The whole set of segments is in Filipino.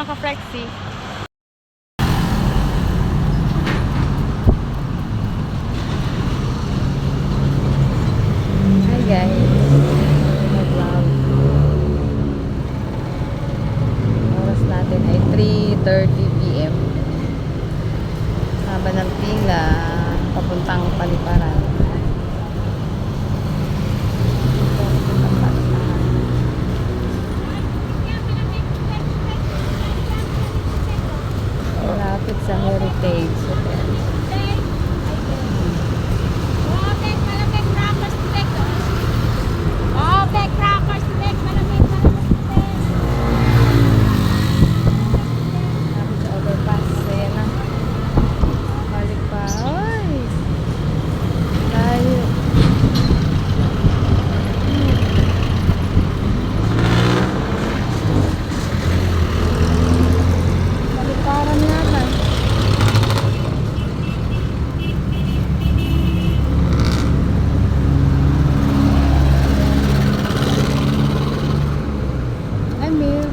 mga ka-flexi. Hi guys. Nag-vlog. Oras natin ay 3:30 PM. Haba ng pila papuntang Paliparan. Malapit sa Heritage Hotel. Malapit sa overpass. Ayan na. Balik pa. Ay! Layo. Paliparan yata. Emil.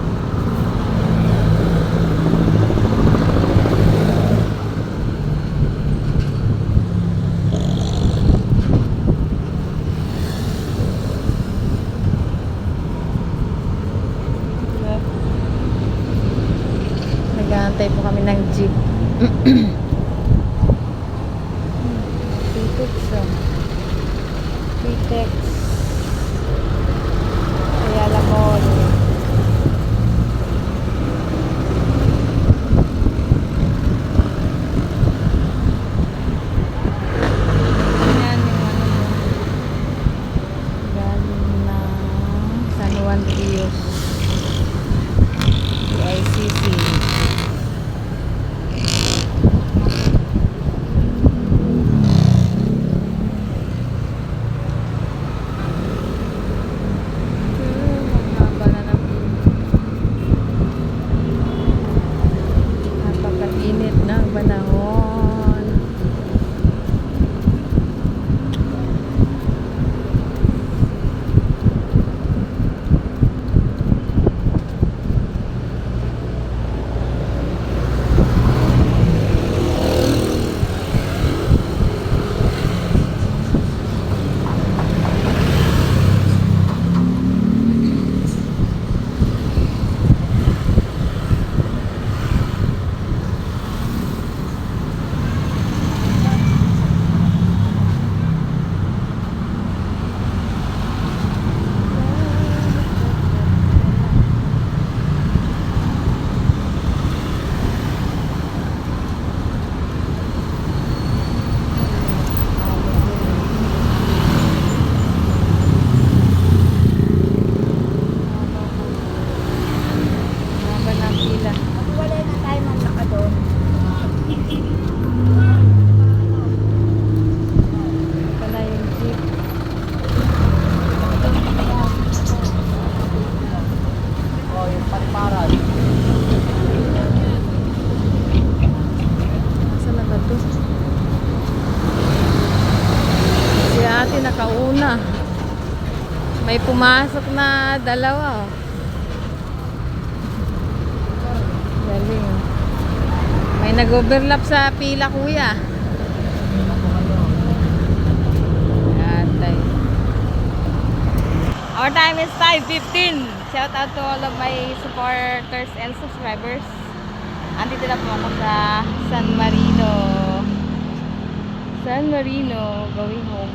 Nag-aantay po kami ng jeep. Pitex. Pitex. Ayala Mall. Yan yung ano mo. Galing ng San Juan de Dios. PICC. Napaka-init ng panahon. Haba ng pila. Wala na tayo mamlaka doon. Pala yung jeep. Oh, yung Paliparan. Nasaan na ba to? Si ate nakauna. May pumasok na dalawa. Oh. Galing. Oh. May nag-overlap sa pila, kuya. Atay. Our time is 5:15. Shout out to all of my supporters and subscribers. Andito na po ako sa San Marino. San Marino, going home.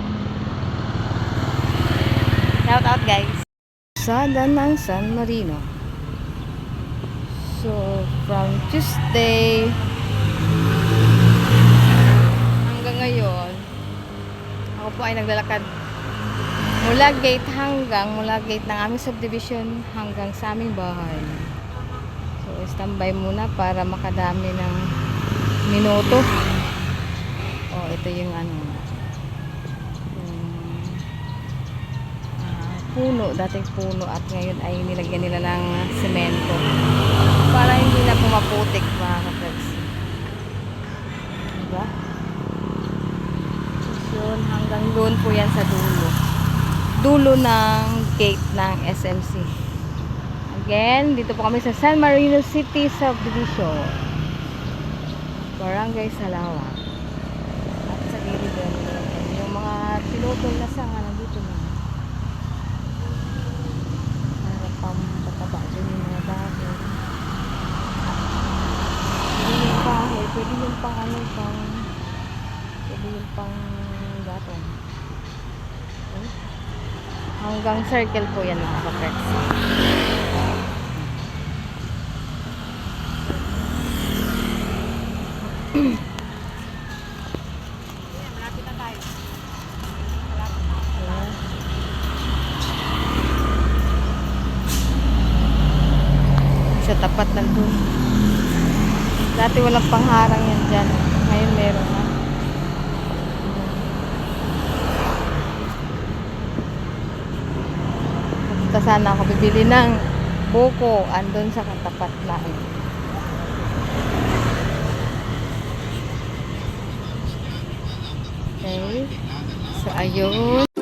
Shout out guys. Sada ng San Marino. So, from Tuesday hanggang ngayon, ako po ay naglalakad mula gate ng aming subdivision hanggang sa aming bahay. So, standby muna para makadami ng minuto. Oh, ito yung ano, puno, dating puno at ngayon ay nilagyan nila ng semento para hindi na pumaputik, mga ka-friends. Diba? So, hanggang doon po yan sa dulo ng gate ng SMC. Again, dito po kami sa San Marino City Subdivision. Barangay Salawa. At sa gilid doon, yung mga pinutol na sanga nandito na. Meron pang pataba dyan yung mga bago. Pwede yung kahoy, pwede yung pang ano, pwede yung pang gatong. Okay. Hanggang circle po yan mga kaprex. Malapit na tayo. Sa tapat ng doon. Dati walang pangharang yan dyan. Ngayon meron na. Punta sana ako bibili ng buko. Andun sa katapat na. Okay. So, ayun.